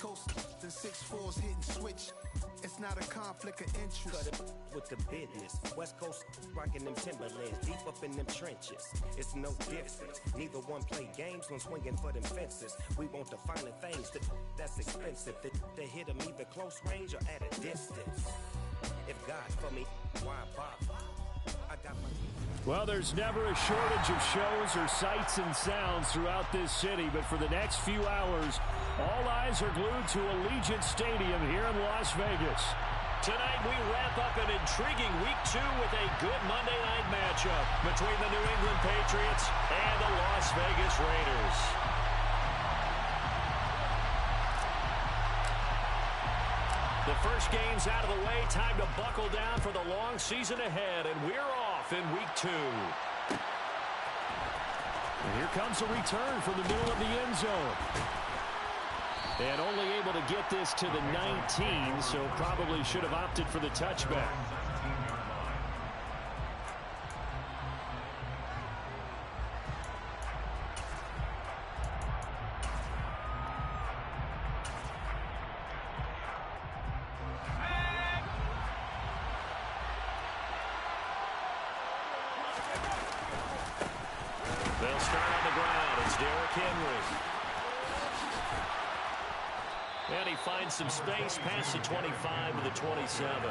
Coast and 6'4s hitting switch. It's not a conflict of interest. Cut it with the business. West Coast rocking them Timberlands, deep up in them trenches. It's no difference. Neither one play games when swinging for them fences. We want the finer things that's expensive. They hit them either close range or at a distance. If God for me, why bother? I got my... Well, there's never a shortage of shows or sights and sounds throughout this city, but for the next few hours, all eyes are glued to Allegiant Stadium here in Las Vegas. Tonight, we wrap up an intriguing Week 2 with a good Monday night matchup between the New England Patriots and the Las Vegas Raiders. The first game's out of the way. Time to buckle down for the long season ahead, and we're off in Week 2. And here comes a return from the middle of the end zone. And only able to get this to the 19, so probably should have opted for the touchback. They'll start on the ground. It's Derrick Henry. And he finds some space past the 25 to the 27.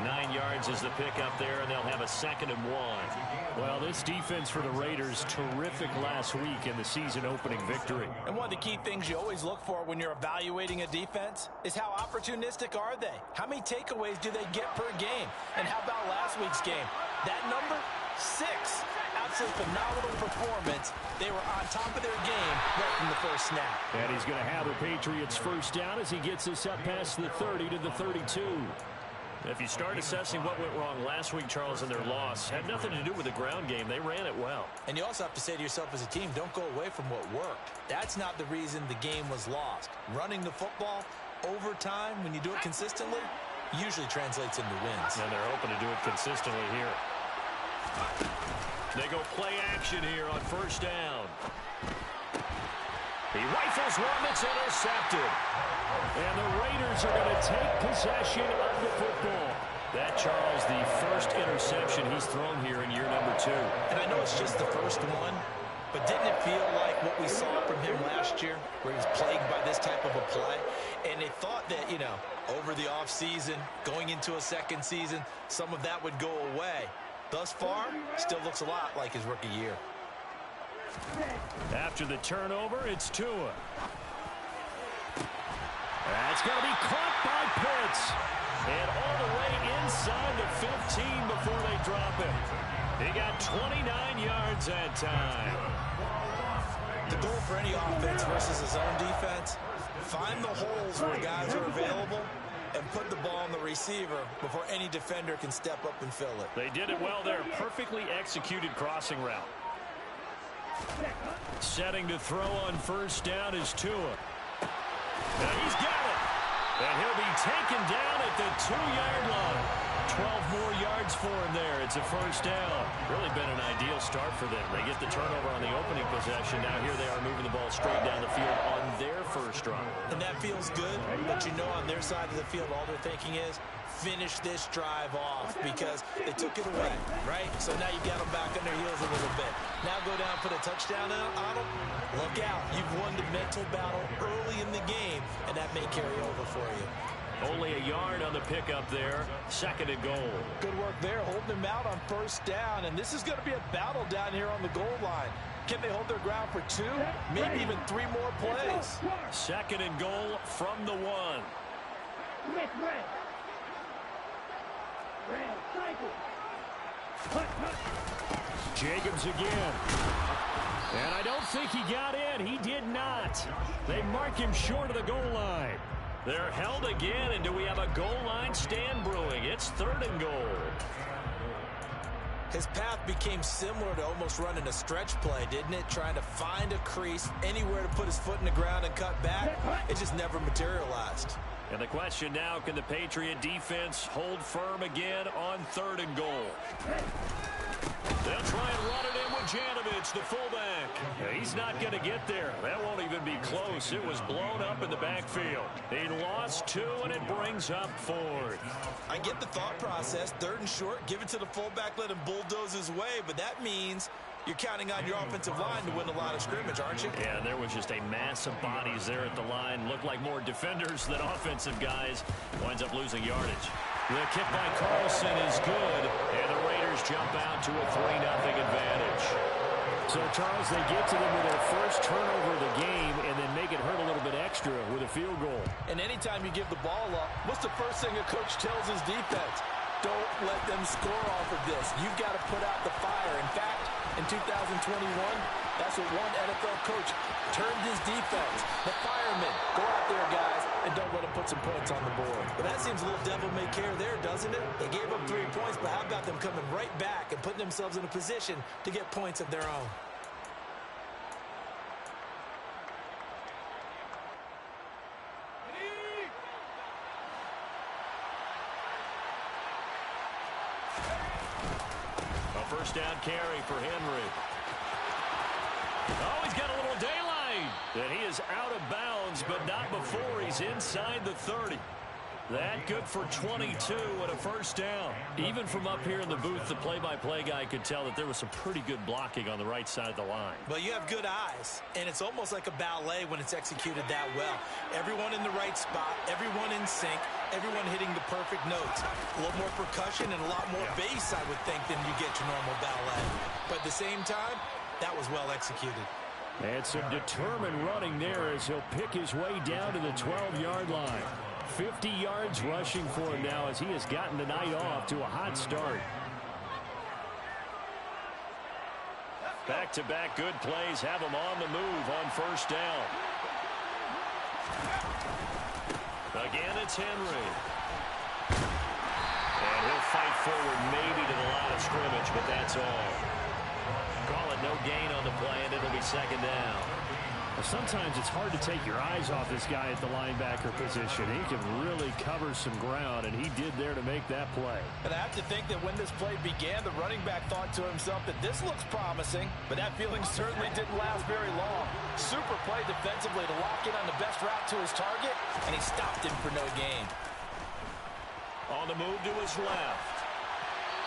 9 yards is the pickup there, and they'll have a 2nd and 1. Well, this defense for the Raiders, terrific last week in the season-opening victory. And one of the key things you always look for when you're evaluating a defense is how opportunistic are they? How many takeaways do they get per game? And how about last week's game? That number? 6. Absolutely phenomenal performance. They were on top of their game right from the first snap. And he's going to have the Patriots first down as he gets us up past the 30 to the 32. If you start assessing what went wrong last week, Charles, in their loss, had nothing to do with the ground game. They ran it well. And you also have to say to yourself as a team, don't go away from what worked. That's not the reason the game was lost. Running the football over time, when you do it consistently, usually translates into wins. And they're hoping to do it consistently here. They go play action here on first down. He rifles one that's intercepted. And the Raiders are going to take possession of the football. That, Charles, the first interception he's thrown here in year number 2. And I know it's just the first one, but didn't it feel like what we saw from him last year, where he was plagued by this type of a play? And they thought that, you know, over the offseason, going into a second season, some of that would go away. Thus far, still looks a lot like his rookie year. After the turnover, it's Tua. That's going to be caught by Pitts. And all the way inside the 15 before they drop it. He got 29 yards that time. The goal for any offense versus his own defense, find the holes where guys are available and put the ball on the receiver before any defender can step up and fill it. They did it well there. Perfectly executed crossing route. Setting to throw on first down is Tua. And he's got it. And he'll be taken down at the 2-yard line. 12 more yards for him there. It's a first down. Really been an ideal start for them. They get the turnover on the opening possession. Now here they are moving the ball straight down the field on their first run. And that feels good, but you know on their side of the field all they're thinking is finish this drive off because they took it away, right? So now you got them back on their heels a little bit. Now go down, put a touchdown on them. Look out. You've won the mental battle early in the game, and that may carry over for you. Only a yard on the pickup there. 2nd and goal. Good work there, holding them out on first down. And this is going to be a battle down here on the goal line. Can they hold their ground for 2, maybe even 3 more plays? 2nd and goal from the 1. Jacobs again. And I don't think he got in. He did not. They mark him short of the goal line. They're held again, and do we have a goal line stand brewing? It's 3rd and goal. His path became similar to almost running a stretch play, didn't it? Trying to find a crease, anywhere to put his foot in the ground and cut back. It just never materialized. And the question now, can the Patriot defense hold firm again on 3rd and goal? They'll try and run it in with Janovich, the fullback. Yeah, he's not going to get there. That won't even be close. It was blown up in the backfield. He lost 2, and it brings up 4th. I get the thought process. 3rd and short, give it to the fullback, let him bulldoze his way. But that means you're counting on your offensive line to win a lot of scrimmage, aren't you? Yeah, there was just a mass of bodies there at the line. Looked like more defenders than offensive guys. Winds up losing yardage. The kick by Carlson is good, and the Raiders jump out to a 3-0 advantage. So, Charles, they get to them with their first turnover of the game and then make it hurt a little bit extra with a field goal. And anytime you give the ball up, what's the first thing a coach tells his defense? Don't let them score off of this. You've got to put out the fire. In fact, in 2021, that's what one NFL coach termed his defense. The firemen. Go out there, guys, and don't let them put some points on the board. But that seems a little devil-may-care there, doesn't it? They gave up 3 points, but how about them coming right back and putting themselves in a position to get points of their own? First down carry for Henry. Oh, he's got a little daylight. And he is out of bounds, but not before he's inside the 30. That good for 22 and a first down. Even from up here in the booth, the play-by-play guy could tell that there was some pretty good blocking on the right side of the line. Well, you have good eyes, and it's almost like a ballet when it's executed that well. Everyone in the right spot, everyone in sync, everyone hitting the perfect notes. A little more percussion and a lot more bass, I would think, than you get your normal ballet. But at the same time, that was well executed. And some determined running there as he'll pick his way down to the 12-yard line. 50 yards rushing for him now as he has gotten the night off to a hot start. Back-to-back good plays have him on the move on first down. Again, it's Henry. And he'll fight forward maybe to the line of scrimmage, but that's all. Call it no gain on the play, and it'll be second down. Sometimes it's hard to take your eyes off this guy at the linebacker position. He can really cover some ground, and he did there to make that play. And I have to think that when this play began, the running back thought to himself that this looks promising, but that feeling certainly didn't last very long. Super play defensively to lock in on the best route to his target, and he stopped him for no gain. On the move to his left.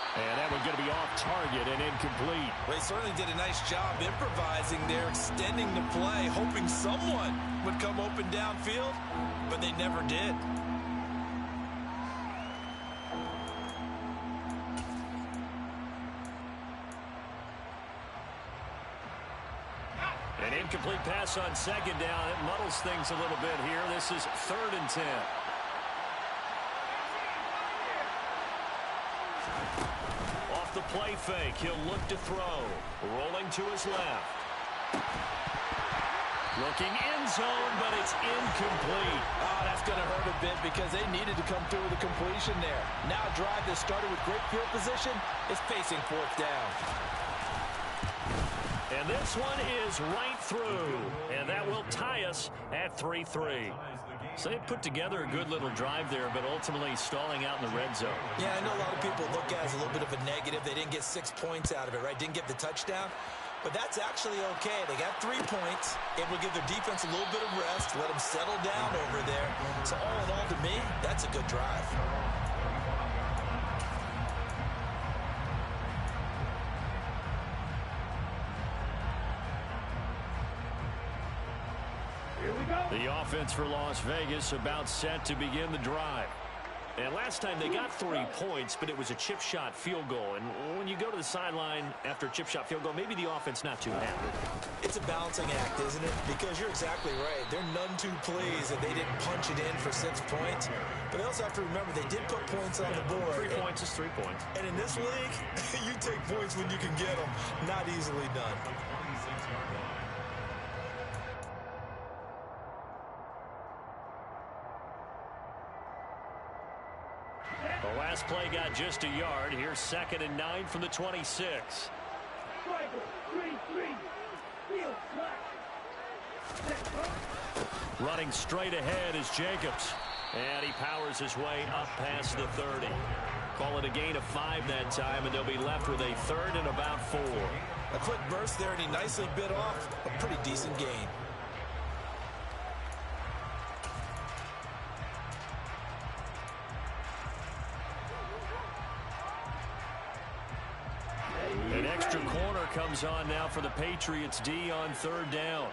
And that one's going to be off target and incomplete. Well, he certainly did a nice job improvising there, extending the play, hoping someone would come open downfield, but they never did. An incomplete pass on second down. It muddles things a little bit here. This is 3rd and 10. The play fake. He'll look to throw. Rolling to his left. Looking end zone, but it's incomplete. Oh, that's going to hurt a bit because they needed to come through with a completion there. Now a drive that started with great field position is facing 4th down. And this one is right through. And that will tie us at 3-3. So they put together a good little drive there, but ultimately stalling out in the red zone. Yeah, I know a lot of people look at it as a little bit of a negative. They didn't get 6 points out of it, right? Didn't get the touchdown. But that's actually okay. They got 3 points. It will give their defense a little bit of rest, let them settle down over there. So all in all, to me, that's a good drive. The offense for Las Vegas about set to begin the drive. And last time they got 3 points, but it was a chip shot field goal. And when you go to the sideline after a chip shot field goal, maybe the offense not too happy. It's a balancing act, isn't it? Because you're exactly right. They're none too pleased that they didn't punch it in for 6 points. But they also have to remember they did put points on the board. 3 points is 3 points. And in this league, you take points when you can get them. Not easily done. The last play got just a yard. Here's 2nd and 9 from the 26. Running straight ahead is Jacobs. And he powers his way up past the 30. Call it a gain of 5 that time, and they'll be left with a 3rd and about 4. A quick burst there, and he nicely bit off a pretty decent gain. An extra corner comes on now for the Patriots D on 3rd down.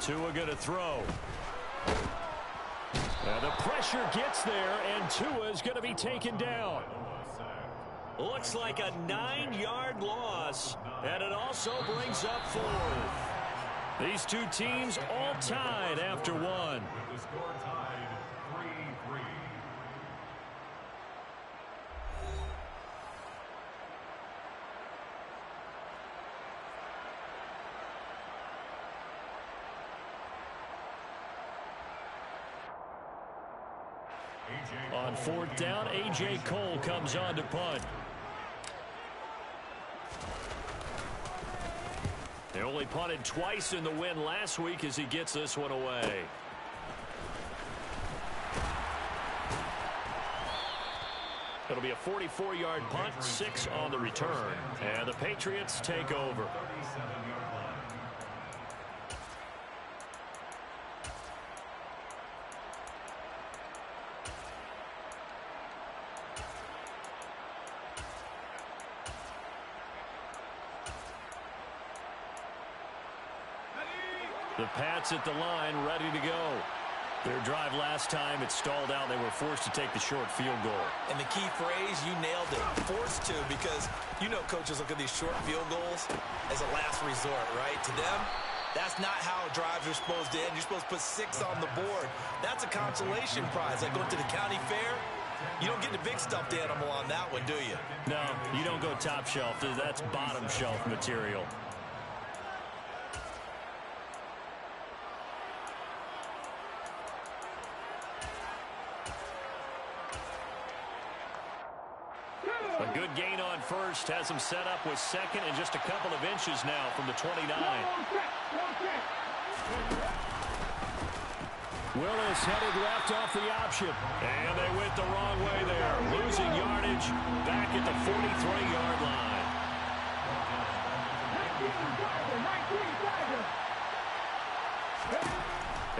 Tua going to throw. Now the pressure gets there, and Tua is going to be taken down. Looks like a 9-yard loss, and it also brings up 4th. These two teams all tied after 1. With the score tied 3-3. On 4th down, A.J. Cole comes on to punt. They only punted twice in the win last week as he gets this one away. It'll be a 44-yard punt, 6 on the return, and the Patriots take over. 37-yard line. The Pats at the line, ready to go. Their drive last time, it stalled out. They were forced to take the short field goal. And the key phrase, you nailed it, forced to, because you know coaches look at these short field goals as a last resort, right? To them, that's not how drives are supposed to end. You're supposed to put 6 on the board. That's a consolation prize. Like going to the county fair, you don't get the big stuffed animal on that one, do you? No, you don't go top shelf. That's bottom shelf material. A good gain on first has him set up with 2nd and just a couple of inches now from the 29. Willis headed left off the option. And they went the wrong way there. Losing yardage back at the 43-yard line.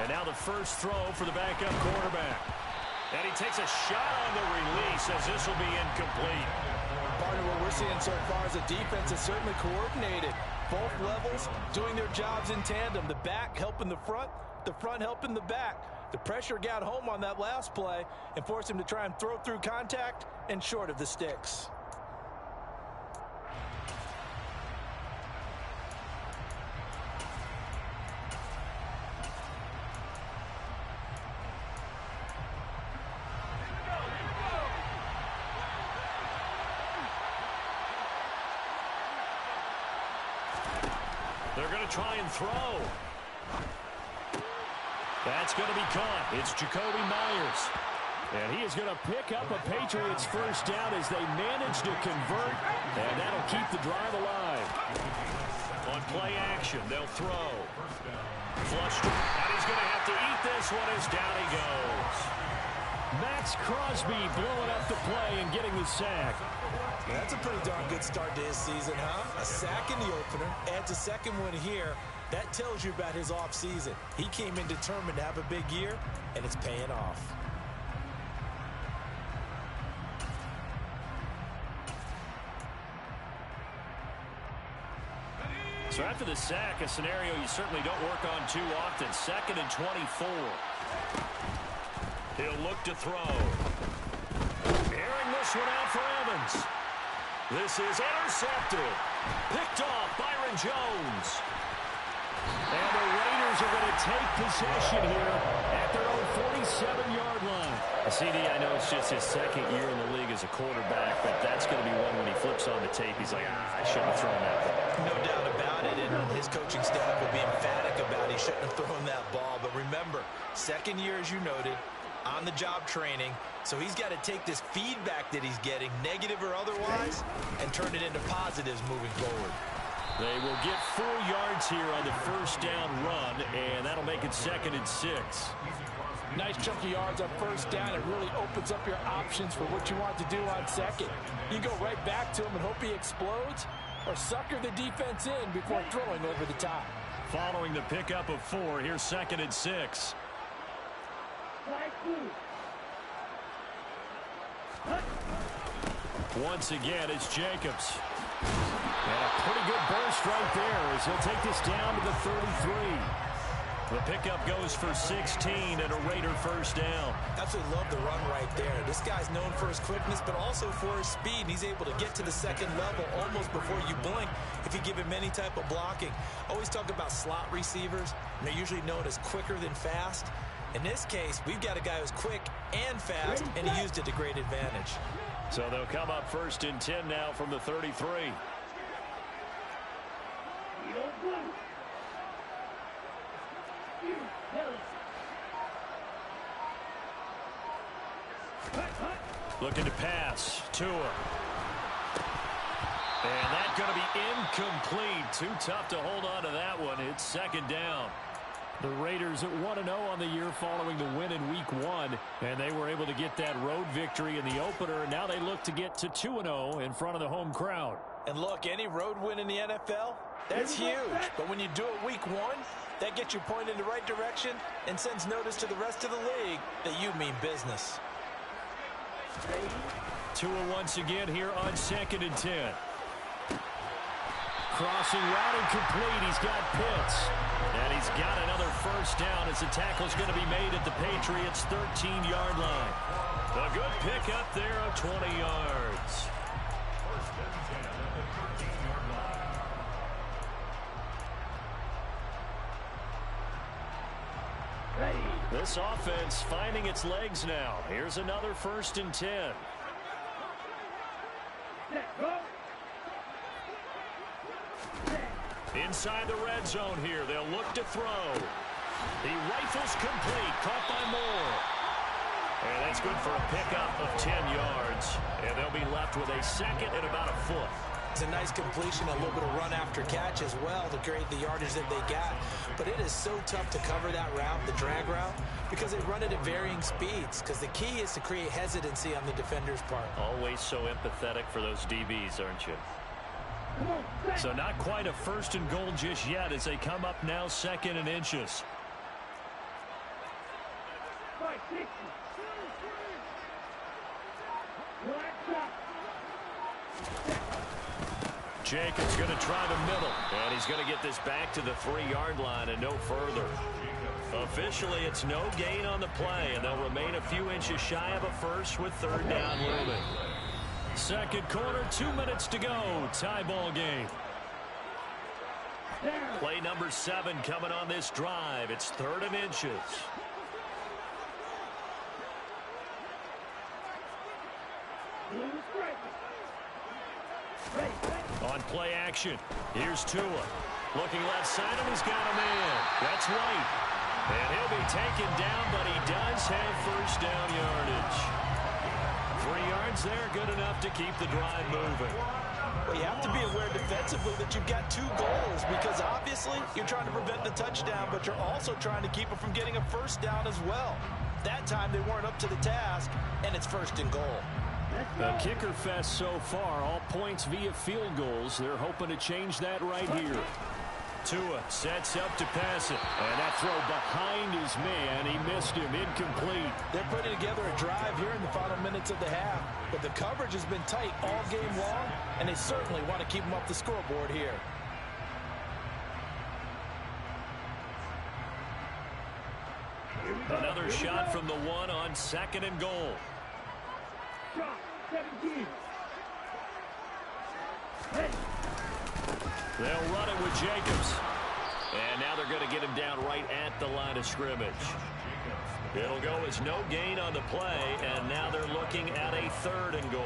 And now the first throw for the backup quarterback. And he takes a shot on the release as this will be incomplete. Part of what we're seeing so far is the defense is certainly coordinated. Both levels doing their jobs in tandem. The back helping the front helping the back. The pressure got home on that last play and forced him to try and throw through contact and short of the sticks. They're going to try and throw. That's going to be caught. It's Jacoby Myers. And he is going to pick up a Patriots first down as they manage to convert. And that'll keep the drive alive. On play action, they'll throw. Flushed. And he's going to have to eat this one as down he goes. Max Crosby blowing up the play and getting the sack. Yeah, that's a pretty darn good start to his season, huh? A sack in the opener, adds a second one here. That tells you about his offseason. He came in determined to have a big year, and it's paying off. So after the sack, a scenario you certainly don't work on too often. 2nd and 24. He'll look to throw. Airing this one out for Evans. This is intercepted. Picked off Byron Jones. And the Raiders are going to take possession here at their own 47-yard line. CD, I know it's just his 2nd year in the league as a quarterback, but that's going to be one when he flips on the tape. He's like, I shouldn't have thrown that ball. No doubt about it, and his coaching staff will be emphatic about he shouldn't have thrown that ball. But remember, 2nd year, as you noted, on-the-job training, so he's got to take this feedback that he's getting, negative or otherwise, and turn it into positives moving forward. They will get 4 yards here on the first down run, and that'll make it 2nd and 6. Nice chunk of yards on first down. It really opens up your options for what you want to do on second. You go right back to him and hope he explodes, or sucker the defense in before throwing over the top. Following the pickup of 4, here's 2nd and 6. Once again, it's Jacobs. And a pretty good burst right there as he'll take this down to the 33. The pickup goes for 16 and a Raider first down. Absolutely love the run right there. This guy's known for his quickness, but also for his speed. And he's able to get to the second level almost before you blink if you give him any type of blocking. Always talk about slot receivers, and they're usually known as quicker than fast. In this case, we've got a guy who's quick and fast, and he used it to great advantage. So they'll come up 1st and 10 now from the 33. Looking to pass. Tua. And that's going to be incomplete. Too tough to hold on to that one. It's 2nd down. The Raiders at 1-0 on the year following the win in Week 1. And they were able to get that road victory in the opener. And now they look to get to 2-0 in front of the home crowd. And look, any road win in the NFL, that's huge. But when you do it Week 1, that gets you pointed in the right direction and sends notice to the rest of the league that you mean business. Tua once again here on 2nd and 10. Crossing route incomplete. He's got Pitts. And he's got another first down as the tackle's going to be made at the Patriots' 13-yard line. A good pickup there of 20 yards. This offense finding its legs now. Here's another 1st and 10. Inside the red zone here. They'll look to throw. The rifle's complete. Caught by Moore. And that's good for a pickup of 10 yards. And they'll be left with a 2nd and about a foot. It's a nice completion, a little bit of run after catch as well to create the yardage that they got. But it is so tough to cover that route, the drag route, because they run it at varying speeds. Because the key is to create hesitancy on the defender's part. Always so empathetic for those DBs, aren't you? So not quite a 1st and goal just yet as they come up now 2nd and inches. Jacobs going to try the middle, and he's going to get this back to the 3-yard line and no further. Officially, it's no gain on the play, and they'll remain a few inches shy of a first with 3rd down looming. 2nd quarter, 2 minutes to go. Tie ball game. Play number 7 coming on this drive. It's 3rd and inches. On play action, here's Tua. Looking left side, and he's got a man. That's White. And he'll be taken down, but he does have first down yardage. 3 yards there, good enough to keep the drive moving. Well, you have to be aware defensively that you've got 2 goals because obviously you're trying to prevent the touchdown, but you're also trying to keep it from getting a first down as well. That time they weren't up to the task, and it's 1st and goal. A kicker fest so far, all points via field goals. They're hoping to change that right here. Tua sets up to pass it. And that throw behind his man. He missed him. Incomplete. They're putting together a drive here in the final minutes of the half. But the coverage has been tight all game long, and they certainly want to keep them up the scoreboard here. Another shot from the 1 on 2nd and goal. They'll run it with Jacobs. And now they're going to get him down right at the line of scrimmage. It'll go as no gain on the play, and now they're looking at a 3rd and goal.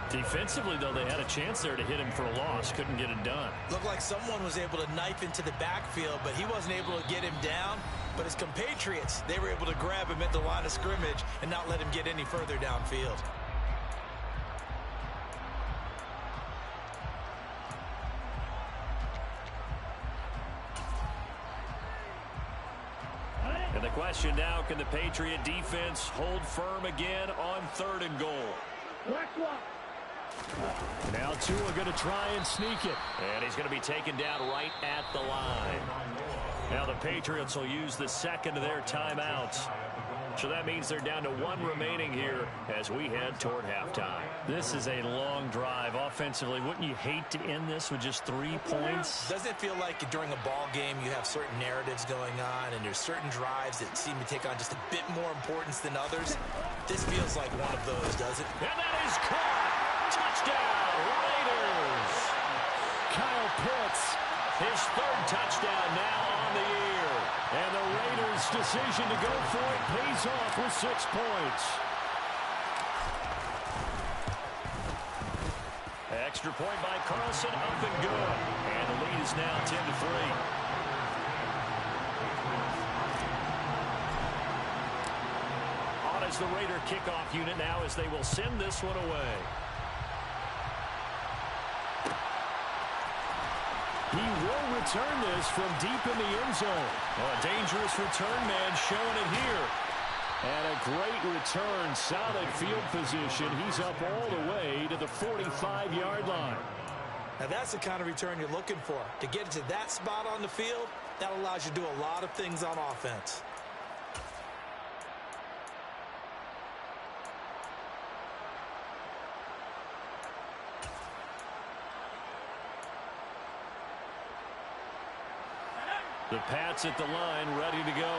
Defensively, though, they had a chance there to hit him for a loss. Couldn't get it done. Looked like someone was able to knife into the backfield, but he wasn't able to get him down. But his compatriots, they were able to grab him at the line of scrimmage and not let him get any further downfield. And the question now, can the Patriot defense hold firm again on 3rd and goal? Now Tua going to try and sneak it. And he's going to be taken down right at the line. Now the Patriots will use the second of their timeouts. So that means they're down to 1 remaining here as we head toward halftime. This is a long drive offensively. Wouldn't you hate to end this with just 3 points? Doesn't it feel like during a ball game you have certain narratives going on and there's certain drives that seem to take on just a bit more importance than others? This feels like one of those, does it? And that is caught! Touchdown, Raiders! Kyle Pitts, his 3rd touchdown now on the year. And the Raiders' decision to go for it pays off with 6 points. Extra point by Carlson, up and good. And the lead is now 10-3. On is the Raider kickoff unit now as they will send this one away. He will return this from deep in the end zone. Oh, a dangerous return man showing it here. And a great return, solid field position. He's up all the way to the 45-yard line. Now that's the kind of return you're looking for. To get to that spot on the field, that allows you to do a lot of things on offense. The Pats at the line, ready to go.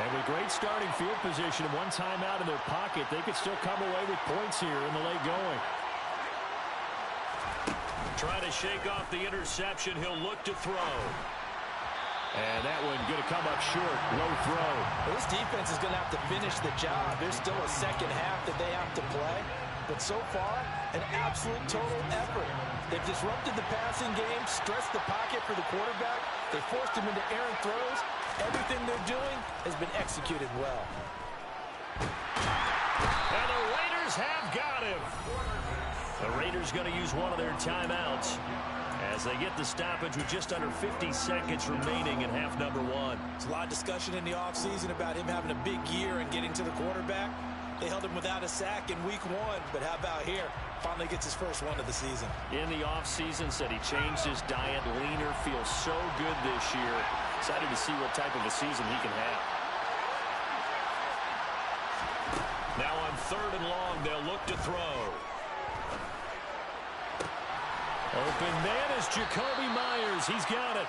And with great starting field position and 1 timeout in their pocket, they could still come away with points here in the late going. Trying to shake off the interception. He'll look to throw. And that one going to come up short. Low throw. Well, this defense is going to have to finish the job. There's still a second half that they have to play. But so far, an absolute total effort. They've disrupted the passing game, stressed the pocket for the quarterback. They forced him into errant throws. Everything they're doing has been executed well. And the Raiders have got him. The Raiders going to use one of their timeouts as they get the stoppage with just under 50 seconds remaining in half number 1. There's a lot of discussion in the offseason about him having a big year and getting to the quarterback. They held him without a sack in week 1, but how about here? Finally gets his first one of the season. In the offseason, said he changed his diet, leaner, feels so good this year. Excited to see what type of a season he can have. Now on 3rd and long, they'll look to throw. Open man is Jacoby Myers. He's got it.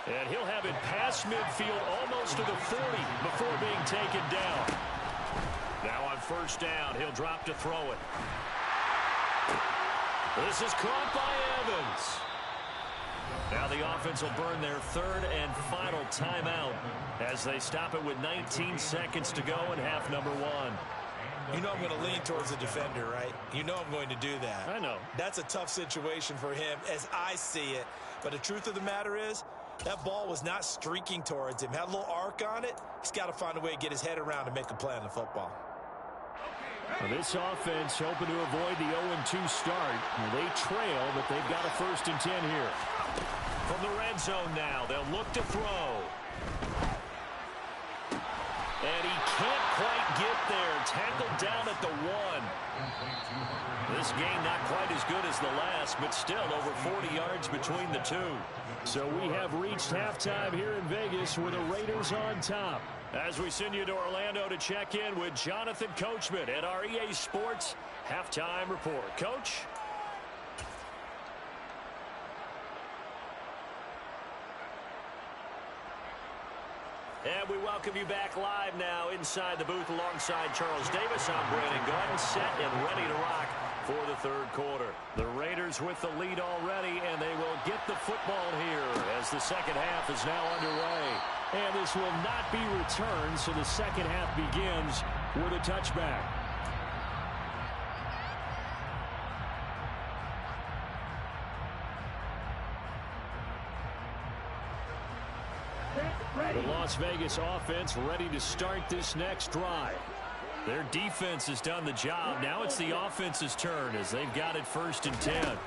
And he'll have it past midfield almost to the 40 before being taken down. Now on 1st down, he'll drop to throw it. This is caught by Evans. Now the offense will burn their 3rd and final timeout as they stop it with 19 seconds to go in half number 1. You know I'm going to lean towards the defender, right? You know I'm going to do that. I know. That's a tough situation for him as I see it. But the truth of the matter is, that ball was not streaking towards him. Had a little arc on it. He's got to find a way to get his head around and make a play on the football. Well, this offense hoping to avoid the 0-2 start. They trail, but they've got a 1st and 10 here. From the red zone now, they'll look to throw. And he can't quite get there. Tackled down at the 1. This game not quite as good as the last, but still over 40 yards between the two. So we have reached halftime here in Vegas with the Raiders on top. As we send you to Orlando to check in with Jonathan Coachman at our EA Sports Halftime Report. Coach? And we welcome you back live now inside the booth alongside Charles Davis. I'm Brandon Gordon, set and ready to rock for the 3rd quarter. The Raiders with the lead already, and they will get the football here as the second half is now underway. And this will not be returned, so the second half begins with a touchback. The loss Las Vegas offense ready to start this next drive. Their defense has done the job. Now it's the offense's turn as they've got it 1st and 10.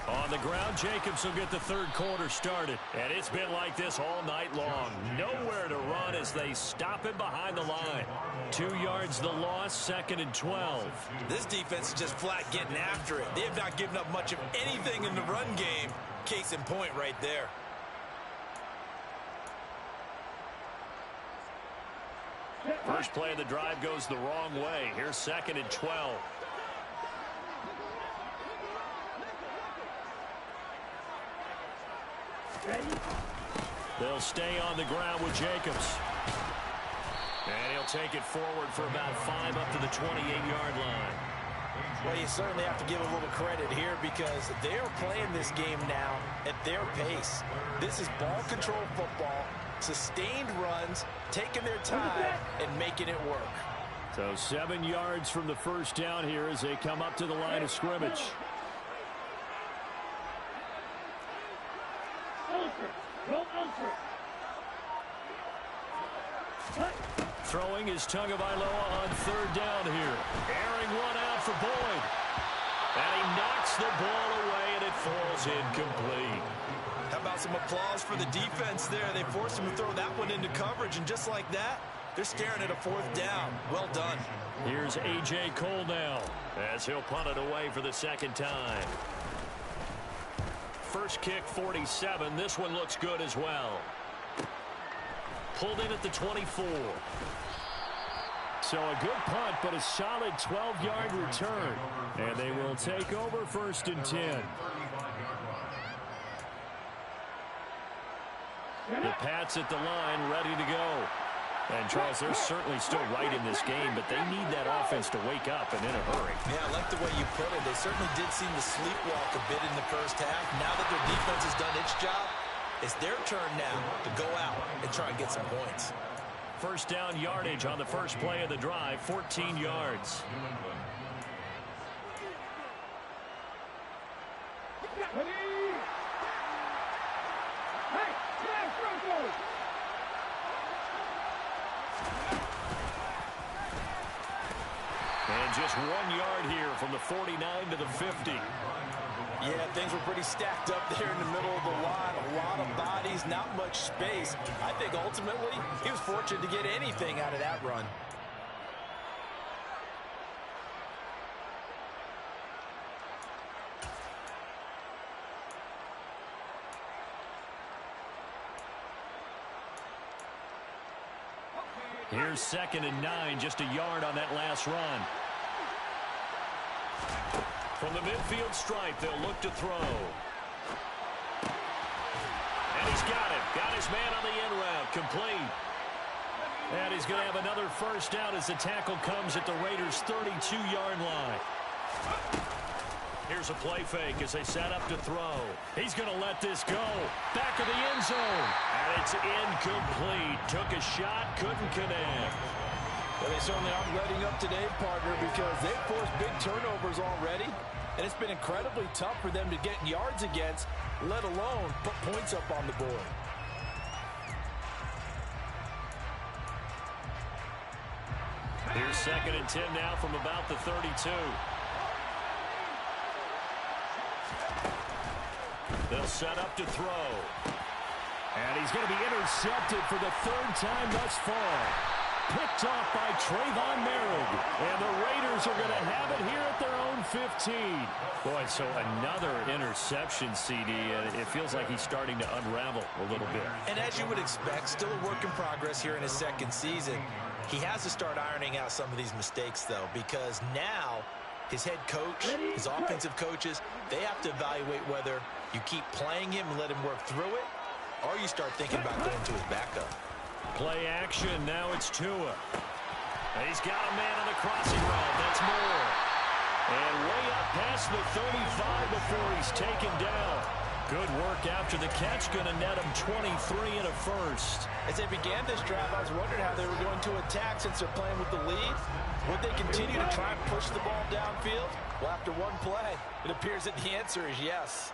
On the ground, Jacobs will get the third quarter started. And it's been like this all night long. Nowhere to run as they stop him behind the line. 2 yards the loss, 2nd and 12. This defense is just flat getting after it. They have not given up much of anything in the run game. Case in point right there. First play of the drive goes the wrong way. Here's 2nd and 12. They'll stay on the ground with Jacobs. And he'll take it forward for about 5 up to the 28-yard line. Well, you certainly have to give a little credit here because they're playing this game now at their pace. This is ball control football, sustained runs, taking their time, and making it work. So 7 yards from the first down here as they come up to the line of scrimmage. Throwing is Tagovailoa on 3rd down here. Airing one out for Boyd. And he knocks the ball away, and it falls incomplete. How about some applause for the defense there? They forced him to throw that one into coverage, and just like that, they're staring at a 4th down. Well done. Here's A.J. Cole now as he'll punt it away for the 2nd time. First kick, 47. This one looks good as well. Pulled in at the 24. So a good punt, but a solid 12-yard return. And they will take over 1st and 10. The Pats at the line, ready to go. And, Charles, they're certainly still right in this game, but they need that offense to wake up and in a hurry. Yeah, I like the way you put it. They certainly did seem to sleepwalk a bit in the first half. Now that their defense has done its job, it's their turn now to go out and try and get some points. First down yardage on the first play of the drive, 14 yards. And just 1 yard here from the 49 to the 50. Yeah, things were pretty stacked up there in the middle of the line. A lot of bodies, not much space. I think ultimately he was fortunate to get anything out of that run. Here's 2nd and 9, just a yard on that last run. From the midfield stripe, they'll look to throw. And he's got it. Got his man on the end route. Complete. And he's going to have another first down as the tackle comes at the Raiders' 32-yard line. Here's a play fake as they set up to throw. He's going to let this go. Back of the end zone. And it's incomplete. Took a shot, couldn't connect. Well, they certainly aren't letting up today, partner, because they've forced big turnovers already. And it's been incredibly tough for them to get yards against, let alone put points up on the board. Here's 2nd and 10 now from about the 32. They'll set up to throw. And he's going to be intercepted for the 3rd time thus far. Picked off by Trayvon Merritt. And the Raiders are going to have it here at their own 15. Boy, so another interception, CD. And it feels like he's starting to unravel a little bit. And as you would expect, still a work in progress here in his 2nd season. He has to start ironing out some of these mistakes, though, because now his head coach, his offensive coaches, they have to evaluate whether you keep playing him and let him work through it, or you start thinking about going to his backup. Play action. Now it's Tua. He's got a man on the crossing route. That's Moore. And way up past the 35 before he's taken down. Good work after the catch. Going to net him 23 and a first. As they began this drive, I was wondering how they were going to attack since they're playing with the lead. Would they continue to try and push the ball downfield? Well, after one play, it appears that the answer is yes.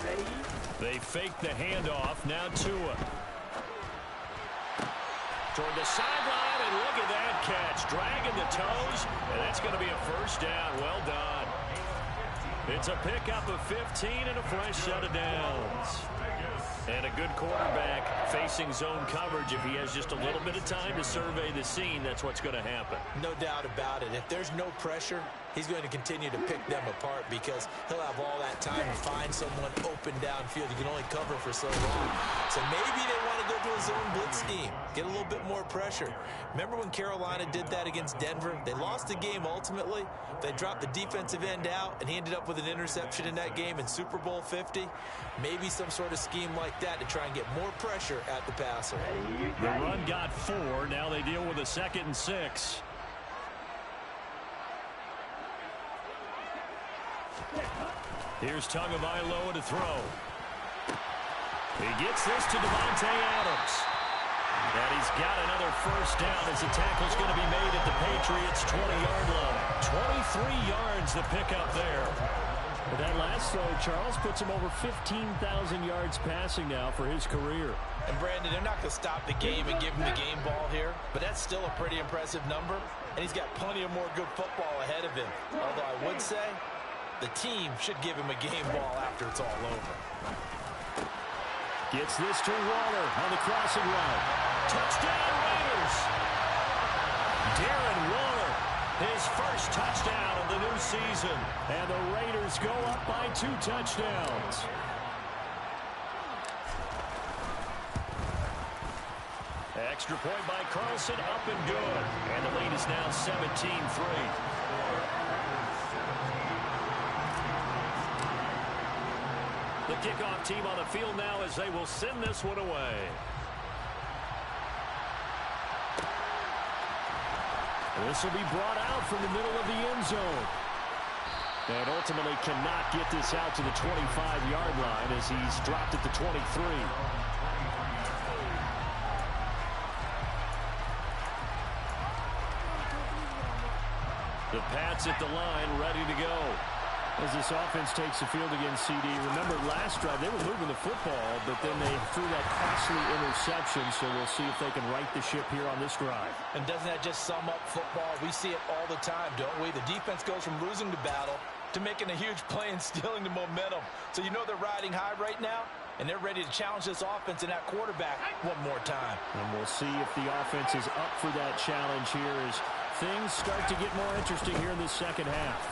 Ready? They fake the handoff. Now Tua. Toward the sideline, and look at that catch. Dragging the toes, and that's going to be a first down. Well done. It's a pickup of 15 and a fresh set of downs. And a good quarterback facing zone coverage. If he has just a little bit of time to survey the scene, that's what's going to happen. No doubt about it. If there's no pressure, he's going to continue to pick them apart because he'll have all that time to find someone open downfield. You can only cover for so long. So maybe they want to go to a zone blitz scheme, get a little bit more pressure. Remember when Carolina did that against Denver? They lost the game ultimately. They dropped the defensive end out, and he ended up with an interception in that game in Super Bowl 50. Maybe some sort of scheme like that to try and get more pressure at the passer. The run got 4. Now they deal with a 2nd and 6. Here's Tagovailoa to throw. He gets this to Devontae Adams. And he's got another first down as the tackle's going to be made at the Patriots' 20-yard line. 23 yards the pickup there. But that last throw, Charles, puts him over 15,000 yards passing now for his career. And Brandon, they're not going to stop the game and give him the game ball here, but that's still a pretty impressive number, and he's got plenty of more good football ahead of him. Although I would say the team should give him a game ball after it's all over. Gets this to Waller on the crossing route. Touchdown Raiders! Darren Waller, his first touchdown of the new season. And the Raiders go up by 2 touchdowns. Extra point by Carlson, up and good. And the lead is now 17-3. The kickoff team on the field now as they will send this one away. This will be brought out from the middle of the end zone. And ultimately cannot get this out to the 25-yard line as he's dropped at the 23. The Pats at the line, ready to go. As this offense takes the field against CD, remember last drive they were moving the football, but then they threw that costly interception, so we'll see if they can right the ship here on this drive. And doesn't that just sum up football? We see it all the time, don't we? The defense goes from losing the battle to making a huge play and stealing the momentum. So you know they're riding high right now, and they're ready to challenge this offense and that quarterback one more time. And we'll see if the offense is up for that challenge here as things start to get more interesting here in the second half.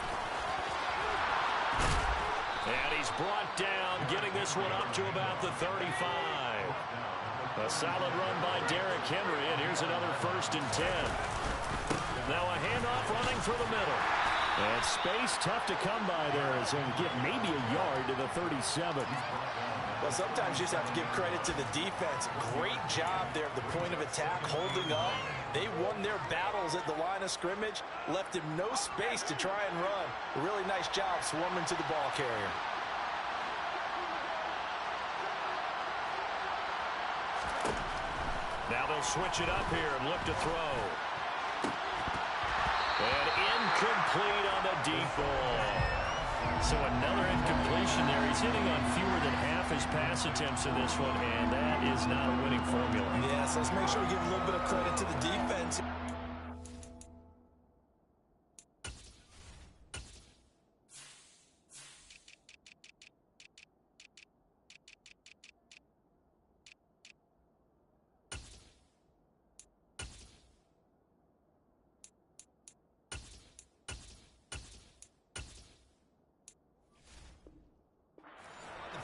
And he's brought down, getting this one up to about the 35. A solid run by Derrick Henry, and here's another 1st and 10. Now a handoff running through the middle. And space tough to come by there as they get maybe a yard to the 37. Well, sometimes you just have to give credit to the defense. Great job there at the point of attack, holding up. They won their battles at the line of scrimmage, left him no space to try and run. A really nice job swarming to the ball carrier. Now they'll switch it up here and look to throw. And incomplete on the deep ball. So another incompletion there. He's hitting on fewer than half his pass attempts in this one, and that is not a winning formula. Yes, let's make sure we give a little bit of credit to the defense.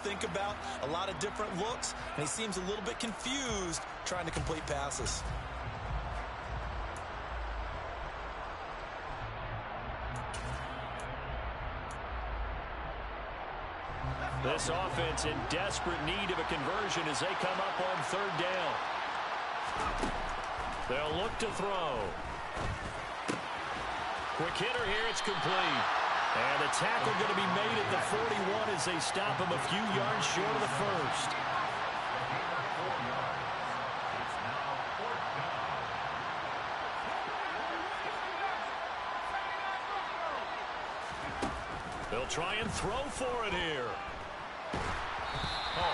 Think about a lot of different looks, and he seems a little bit confused trying to complete passes. This offense in desperate need of a conversion as they come up on 3rd down. They'll look to throw. Quick hitter here, it's complete. And the tackle going to be made at the 41 as they stop him a few yards short of the 1st. They'll try and throw for it here. Oh,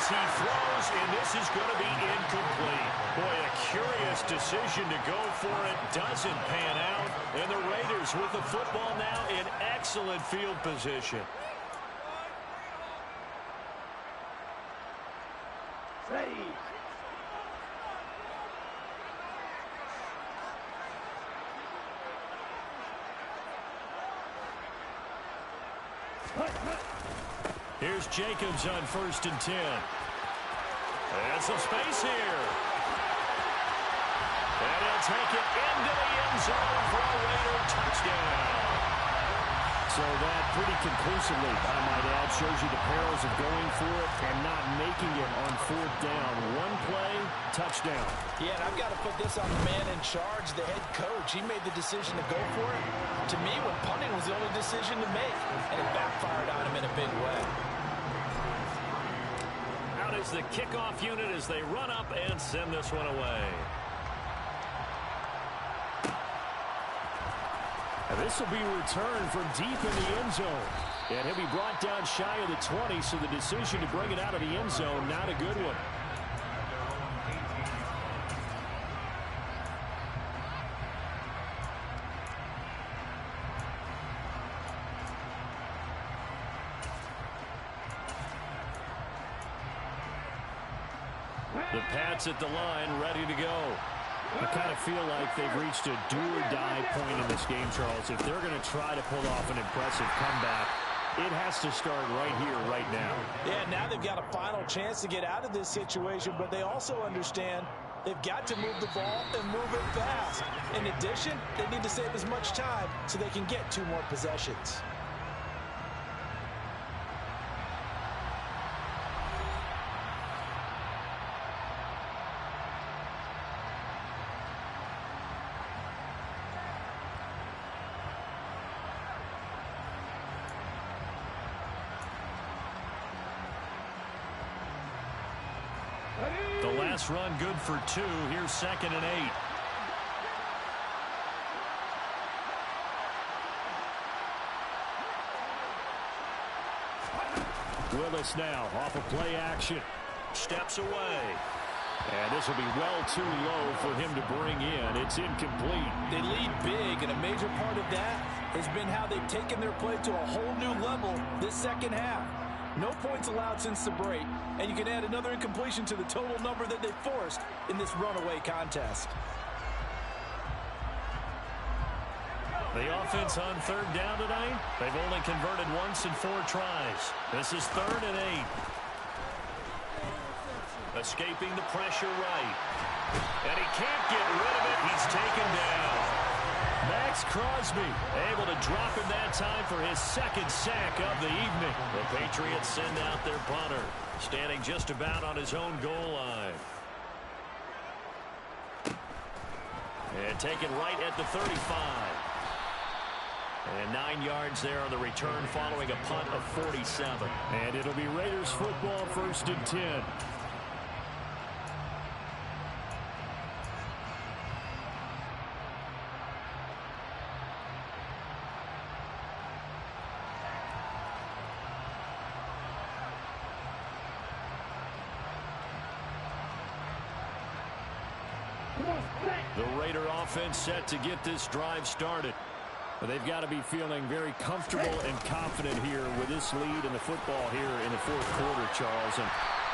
as he throws, and this is going to be incomplete. Boy, a curious decision to go for it. Doesn't pan out. And the Raiders with the football now in excellent field position. Here's Jacobs on 1st and 10. And some space here. And he'll take it into the end zone for a Raider touchdown. So that pretty conclusively, I might add, shows you the perils of going for it and not making it on 4th down. One play, touchdown. Yeah, and I've got to put this on the man in charge, the head coach. He made the decision to go for it. To me, when punting was the only decision to make, and it backfired on him in a big way. Out is the kickoff unit as they run up and send this one away. And this will be returned from deep in the end zone. And he'll be brought down shy of the 20, so the decision to bring it out of the end zone, not a good one. The Pats at the line, ready to go. I kind of feel like they've reached a do-or-die point in this game, Charles. If they're going to try to pull off an impressive comeback, it has to start right here, right now. Yeah, now they've got a final chance to get out of this situation, but they also understand they've got to move the ball and move it fast. In addition, they need to save as much time so they can get 2 more possessions. The last run good for 2. Here's 2nd and 8. Willis now off of play action. Steps away. And this will be well too low for him to bring in. It's incomplete. They lead big, and a major part of that has been how they've taken their play to a whole new level this second half. No points allowed since the break, and you can add another incompletion to the total number that they forced in this runaway contest. The offense on 3rd down tonight, they've only converted once in 4 tries. This is 3rd and 8. Escaping the pressure right. And he can't get rid of it. He's taken down. Max Crosby Able to drop him that time for his 2nd sack of the evening. The Patriots send out their punter, standing just about on his own goal line. And taken right at the 35. And 9 yards there on the return following a punt of 47. And it'll be Raiders football, 1st and 10. The Raider offense set to get this drive started. They've got to be feeling very comfortable and confident here with this lead in the football here in the 4th quarter, Charles. And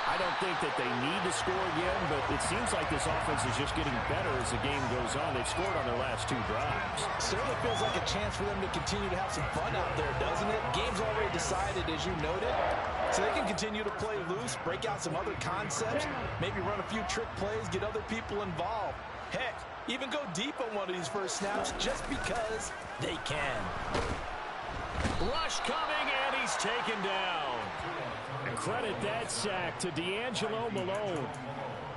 I don't think that they need to score again, but it seems like this offense is just getting better as the game goes on. They've scored on their last 2 drives. Certainly feels like a chance for them to continue to have some fun out there, doesn't it? Game's already decided, as you noted. So they can continue to play loose, break out some other concepts, maybe run a few trick plays, get other people involved. Heck, even go deep on one of these first snaps just because they can. Rush coming, and he's taken down. Credit that sack to D'Angelo Malone.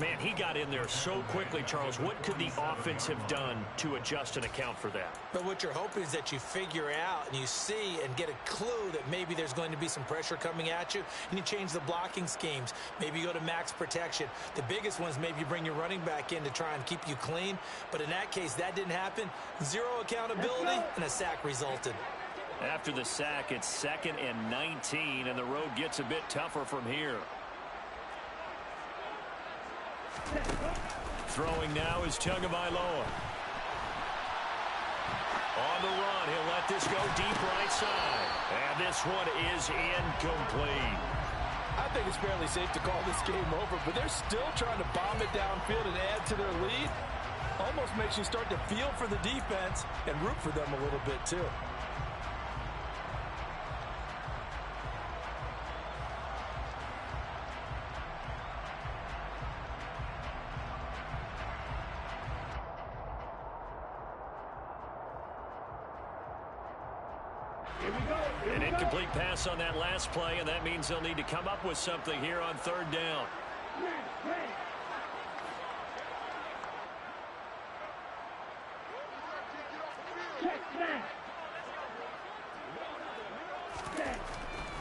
Man, he got in there so quickly, Charles. What could the offense have done to adjust and account for that? But what you're hoping is that you figure out and you see and get a clue that maybe there's going to be some pressure coming at you, and you change the blocking schemes. Maybe you go to max protection. The biggest ones, maybe you bring your running back in to try and keep you clean. But in that case, that didn't happen. 0 accountability, and a sack resulted. After the sack, it's 2nd and 19, and the road gets a bit tougher from here. Throwing now is Tagovailoa. On the run, he'll let this go deep right side. And this one is incomplete. I think it's fairly safe to call this game over, but they're still trying to bomb it downfield and add to their lead. Almost makes you start to feel for the defense and root for them a little bit too. An incomplete pass on that last play, and that means they'll need to come up with something here on third down.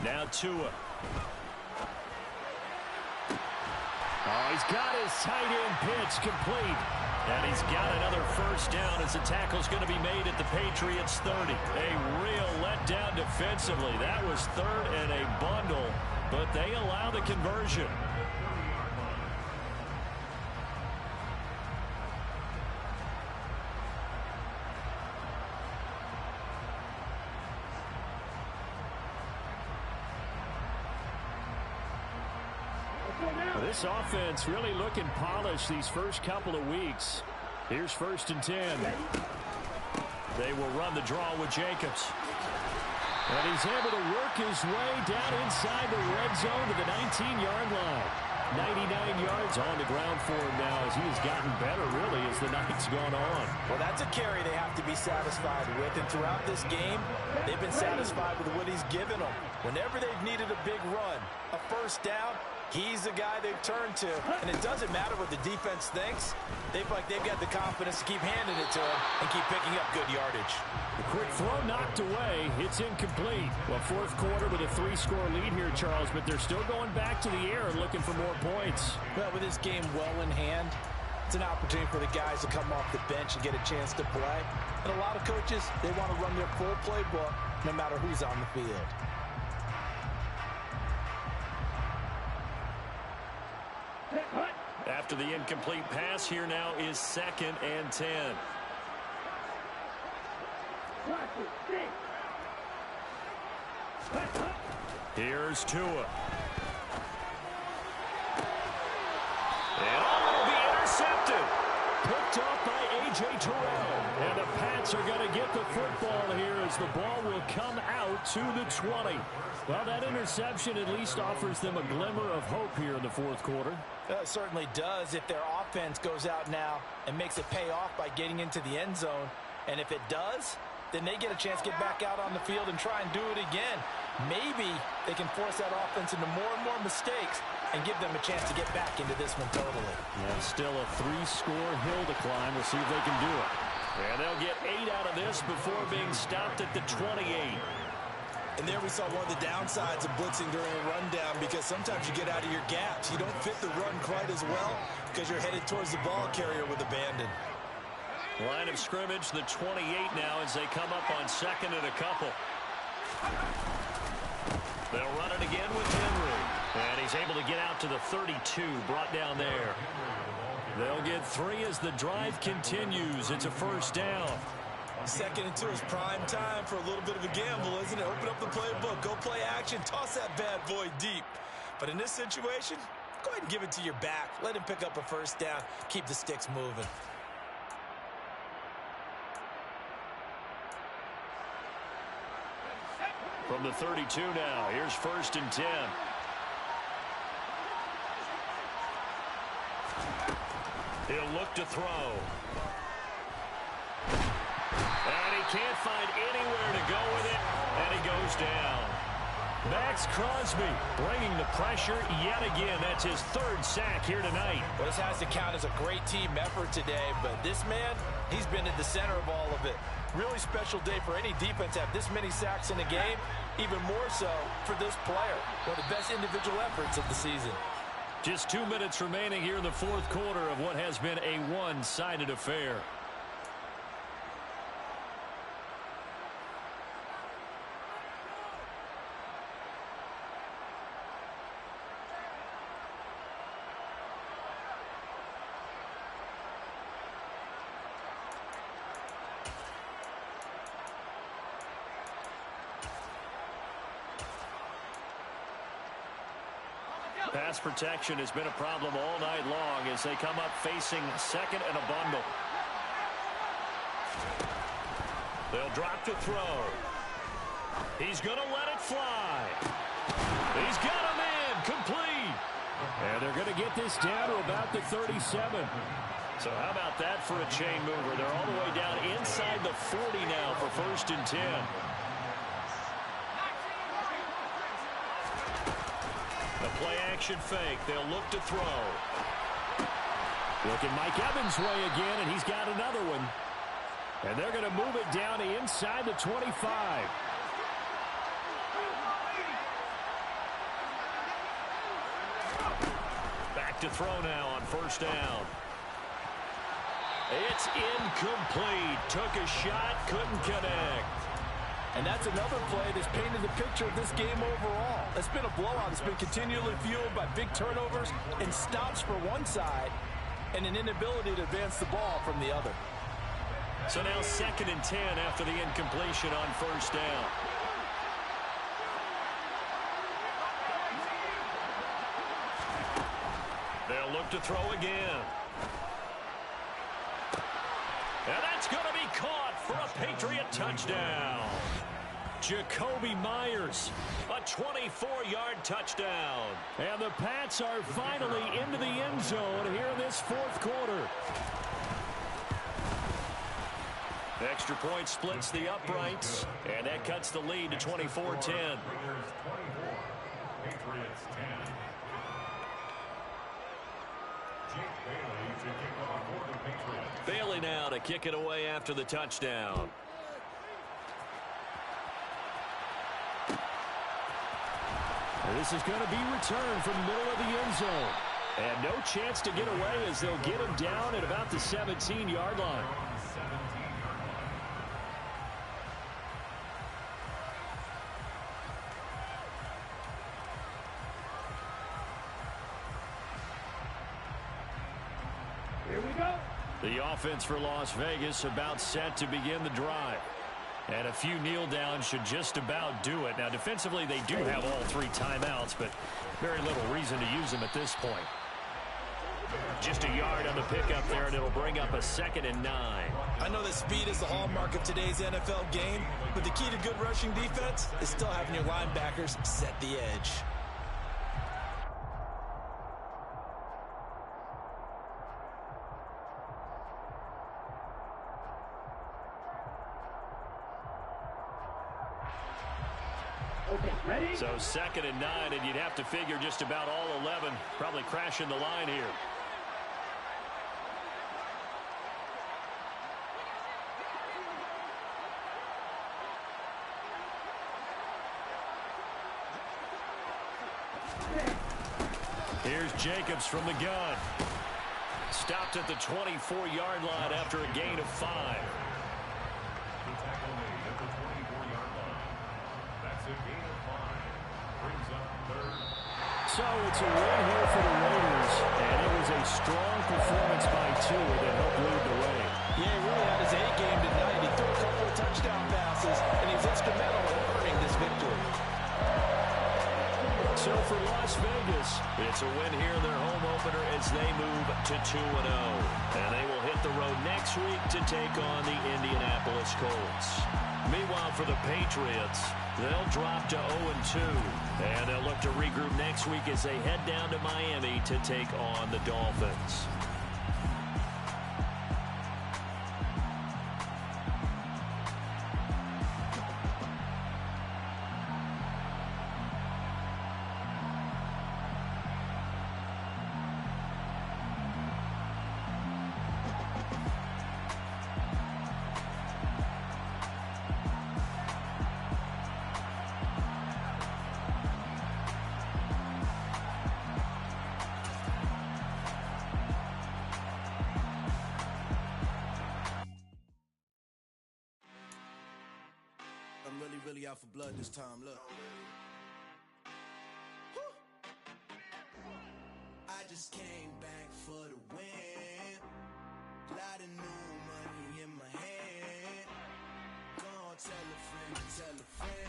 Now Tua. Oh, he's got his tight end pitch complete. And he's got another first down as the tackle's going to be made at the Patriots 30. A real letdown defensively. That was third and a bundle, but they allow the conversion. This offense really looking polished these first couple of weeks. Here's 1st and 10. They will run the draw with Jacobs. And he's able to work his way down inside the red zone to the 19-yard line. 99 yards on the ground for him now as he has gotten better, really, as the night's gone on. Well, that's a carry they have to be satisfied with. And throughout this game, they've been satisfied with what he's given them. Whenever they've needed a big run, a first down, he's the guy they've turned to. And it doesn't matter what the defense thinks. They've got the confidence to keep handing it to him and keep picking up good yardage. The quick throw knocked away. It's incomplete. Well, fourth quarter with a 3-score lead here, Charles, but they're still going back to the air and looking for more points. Well, with this game well in hand, it's an opportunity for the guys to come off the bench and get a chance to play. And a lot of coaches, they want to run their full playbook no matter who's on the field. After the incomplete pass, here now is 2nd and 10. Here's Tua. And will be intercepted. Picked off by A.J. Terrell. And the Pats are going to get the football here as the ball will come out to the 20. Well, that interception at least offers them a glimmer of hope here in the fourth quarter. It certainly does if their offense goes out now and makes it pay off by getting into the end zone. And if it does, then they get a chance to get back out on the field and try and do it again. Maybe they can force that offense into more and more mistakes and give them a chance to get back into this one totally. Yeah, still a 3-score hill to climb. We'll see if they can do it. And they'll get 8 out of this before being stopped at the 28. And there we saw one of the downsides of blitzing during a rundown, because sometimes you get out of your gaps. You don't fit the run quite as well because you're headed towards the ball carrier with abandon. Line of scrimmage, the 28 now as they come up on 2nd and a couple. They'll run it again with Henry. And he's able to get out to the 32, brought down there. They'll get 3 as the drive continues. It's a first down. 2nd and 2 is prime time for a little bit of a gamble, isn't it? Open up the playbook, go play action, toss that bad boy deep. But in this situation, go ahead and give it to your back. Let him pick up a first down. Keep the sticks moving. From the 32 now, here's 1st and 10. He'll look to throw. And he can't find anywhere to go with it, and he goes down. Max Crosby bringing the pressure yet again. That's his 3rd sack here tonight. Well, this has to count as a great team effort today, but this man, he's been at the center of all of it. Really special day for any defense to have this many sacks in a game, even more so for this player. One of the best individual efforts of the season. Just 2 minutes remaining here in the fourth quarter of what has been a one-sided affair. Pass protection has been a problem all night long as they come up facing second and a bundle. They'll drop to throw. He's going to let it fly. He's got him in. Complete. And they're going to get this down to about the 37. So how about that for a chain mover? They're all the way down inside the 40 now for 1st and 10. The play action fake. They'll look to throw. Looking Mike Evans' way again, and he's got another one. And they're going to move it down to inside the 25. Back to throw now on 1st down. It's incomplete. Took a shot, couldn't connect. And that's another play that's painted the picture of this game overall. It's been a blowout. It's been continually fueled by big turnovers and stops for one side and an inability to advance the ball from the other. So now 2nd and 10 after the incompletion on 1st down. They'll look to throw again. And that's going to be caught for a Patriot touchdown. Jacoby Myers, a 24-yard touchdown. And the Pats are finally into the end zone here in this 4th quarter. Extra point splits the uprights, and that cuts the lead to 24-10. Bailey now to kick it away after the touchdown. This is going to be returned from the middle of the end zone. And no chance to get away as they'll get him down at about the 17-yard line. The offense for Las Vegas about set to begin the drive. And a few kneel downs should just about do it. Now, defensively, they do have all 3 timeouts, but very little reason to use them at this point. Just a yard on the pickup there, and it'll bring up a 2nd and 9. I know that speed is the hallmark of today's NFL game, but the key to good rushing defense is still having your linebackers set the edge. So 2nd and 9, and you'd have to figure just about all 11 probably crashing the line here. Here's Jacobs from the gun. Stopped at the 24-yard line after a gain of 5. So it's a win here for the Raiders, and it was a strong performance by Tua that helped lead the way. Yeah, he really had his A game tonight. He threw a couple of touchdown passes, and he was instrumental in earning this victory. So for Las Vegas, it's a win here in their home opener as they move to 2-0. And they will hit the road next week to take on the Indianapolis Colts. Meanwhile, for the Patriots, they'll drop to 0-2. And they'll look to regroup next week as they head down to Miami to take on the Dolphins. Really out for blood this time, look. I just came back for the win. Lot of new money in my hand. Gonna tell a friend.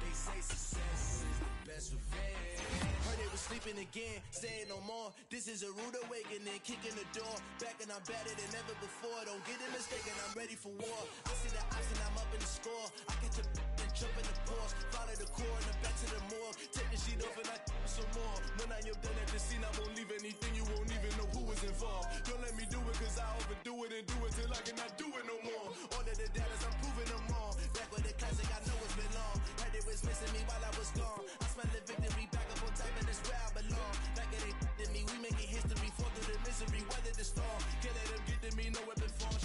They say success is the best revenge. Heard it was sleeping again, saying no more. This is a rude awakening, kicking the door. Back and I'm better than ever before. Don't get it mistaken, I'm ready for war. I see the option, I'm up in the score. I catch a and jump in the Porsche. Follow the core and the back to the morgue. Take the sheet off and I some more. When I am done at the scene, I won't leave anything. You won't even know who was involved. Don't let me do it cause I overdo it and do it till I cannot do it no more. All of the doubters, I'm proving them wrong. Back with the classic, I know it's been long. Heard it was missing me while I was gone.